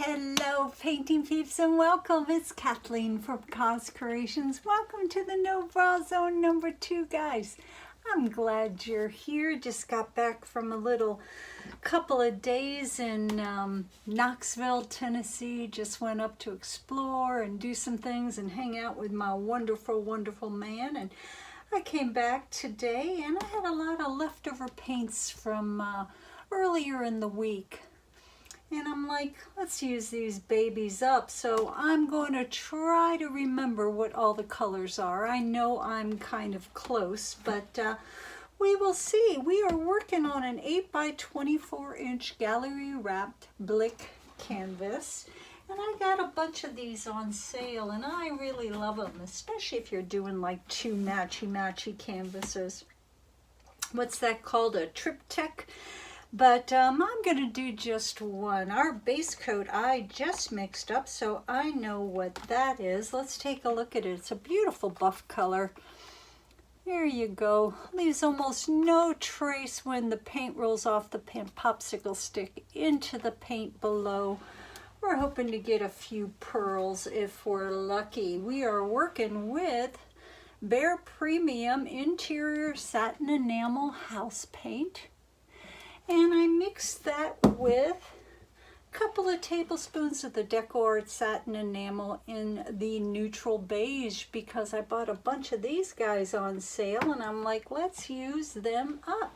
Hello painting peeps and welcome. It's Kathleen from COZ Creations. Welcome to the No Bra Zone number 2, guys. I'm glad you're here. Just got back from a little couple of days in Knoxville, Tennessee. Just went up to explore and do some things and hang out with my wonderful, wonderful man. And I came back today and I had a lot of leftover paints from earlier in the week. And I'm like, let's use these babies up. So I'm going to try to remember what all the colors are. I know I'm kind of close, but we will see. We are working on an 8 by 24 inch gallery wrapped Blick canvas. And I got a bunch of these on sale and I really love them, especially if you're doing like 2 matchy canvases. What's that called? A triptych? But I'm going to do just one. Our base coat I just mixed up, so I know what that is. Let's take a look at it. It's a beautiful buff color. There you go. Leaves almost no trace when the paint rolls off the popsicle stick into the paint below. We're hoping to get a few pearls if we're lucky. We are working with Behr Premium Interior Satin Enamel House Paint. And I mixed that with a couple of tablespoons of the DecoArt Satin Enamel in the neutral beige because I bought a bunch of these guys on sale and I'm like, let's use them up.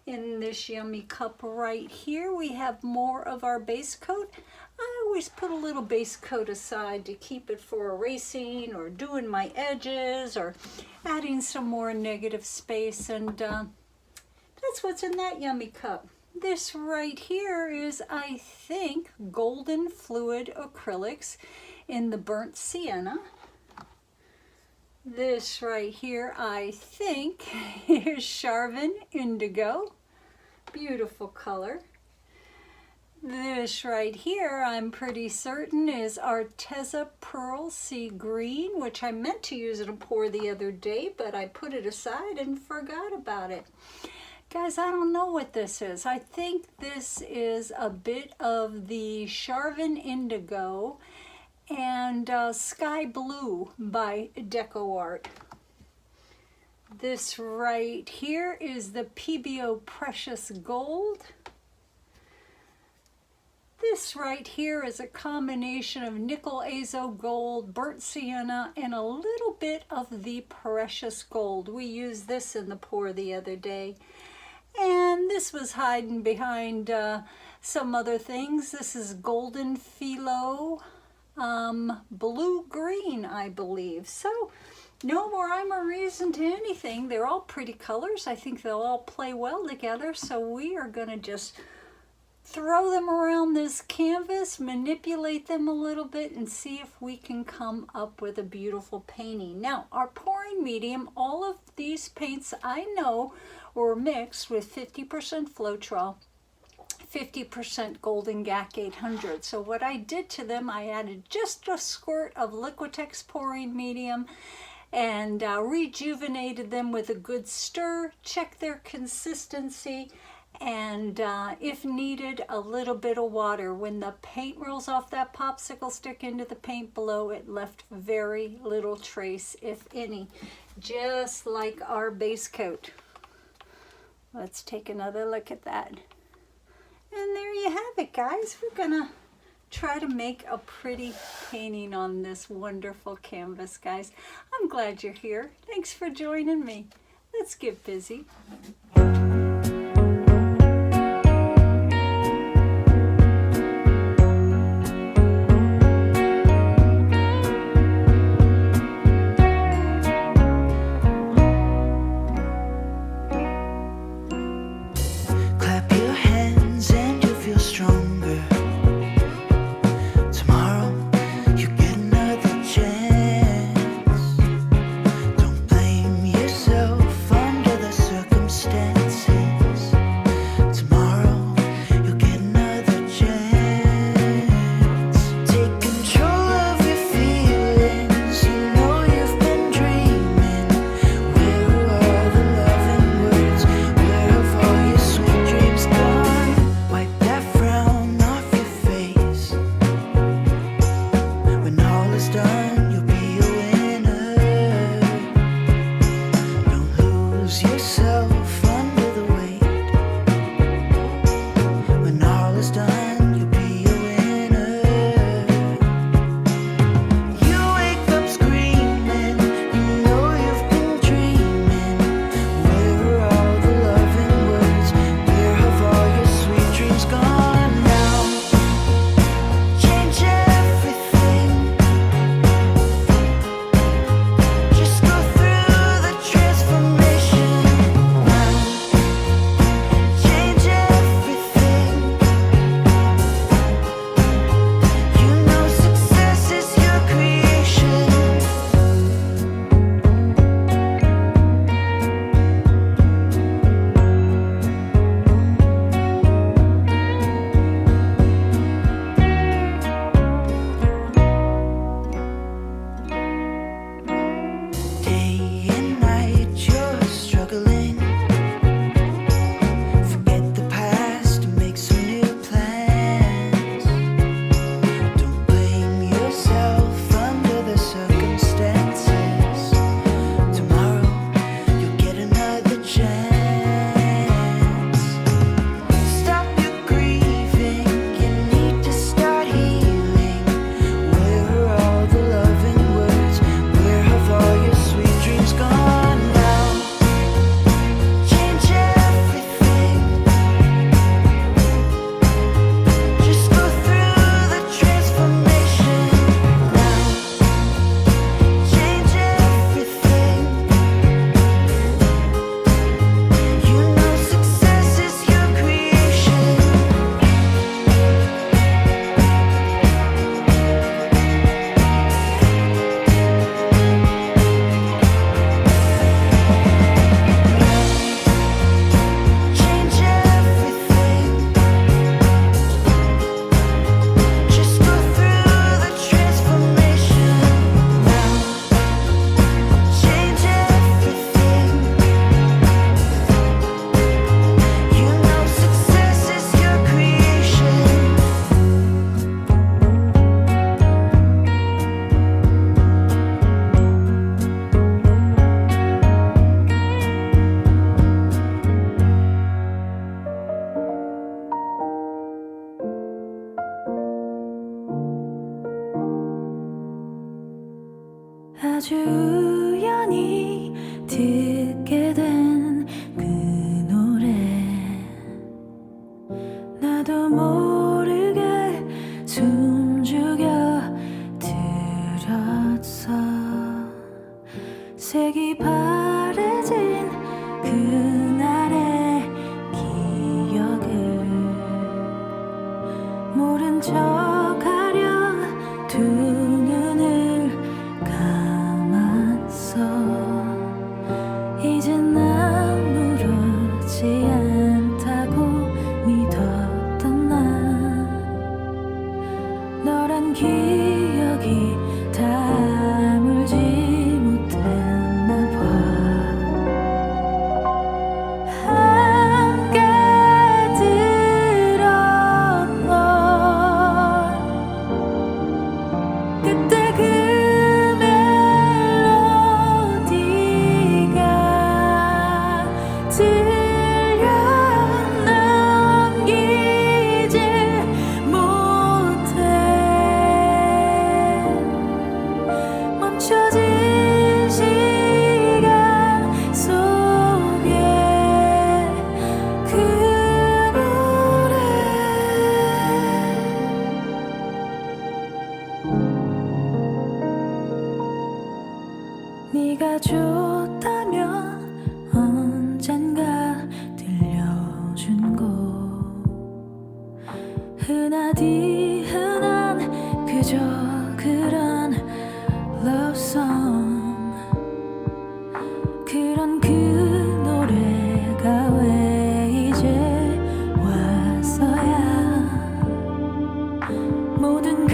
In this yummy cup right here, we have more of our base coat. I always put a little base coat aside to keep it for erasing or doing my edges or adding some more negative space, and that's what's in that yummy cup. This right here is, I think, golden fluid acrylics in the burnt sienna. This right here, I think, is Charvin Indigo. Beautiful color. This right here, I'm pretty certain, is Arteza Pearl Sea Green, which I meant to use in a pour the other day, but I put it aside and forgot about it. Guys, I don't know what this is. I think this is a bit of the Charvin Indigo and Sky Blue by DecoArt. This right here is the Pebeo Precious Gold. This right here is a combination of Nickel Azo Gold, burnt sienna, and a little bit of the Precious Gold. We used this in the pour the other day. And this was hiding behind some other things. This is golden phthalo, blue-green, I believe. So no rhyme or reason to anything. They're all pretty colors. I think they'll all play well together. So we are going to just throw them around this canvas, manipulate them a little bit, and see if we can come up with a beautiful painting. Now, our pouring medium, all of these paints I know were mixed with 50% Floetrol, 50% Golden GAC 800. So what I did to them, I added just a squirt of Liquitex pouring medium and rejuvenated them with a good stir, check their consistency, and if needed, a little bit of water. When the paint rolls off that popsicle stick into the paint below, it left very little trace, if any, just like our base coat. Let's take another look at that. And there you have it, guys. We're gonna try to make a pretty painting on this wonderful canvas, guys. I'm glad you're here. Thanks for joining me. Let's get busy. Don't blame yourself under the circumstances. 아주 우연히 듣게 된 그 노래 나도 모르게 숨죽여 들었어. 색이 바래진 그날의 기억을 모른 척하려 두 눈을 감았어. 이젠 아무렇지 않다고 믿었던 나 너란 기억이 다물지 못했나 봐. 함께 들었던 그때 그 멜로디가 들려 남기지 못해. 멈춰진 시간 속에 그 노래 네가 좋다면 언젠가 들려준 곡 흔하디 흔한 그저 그런 love song 그런 그 노래가 왜 이제 와서야 모든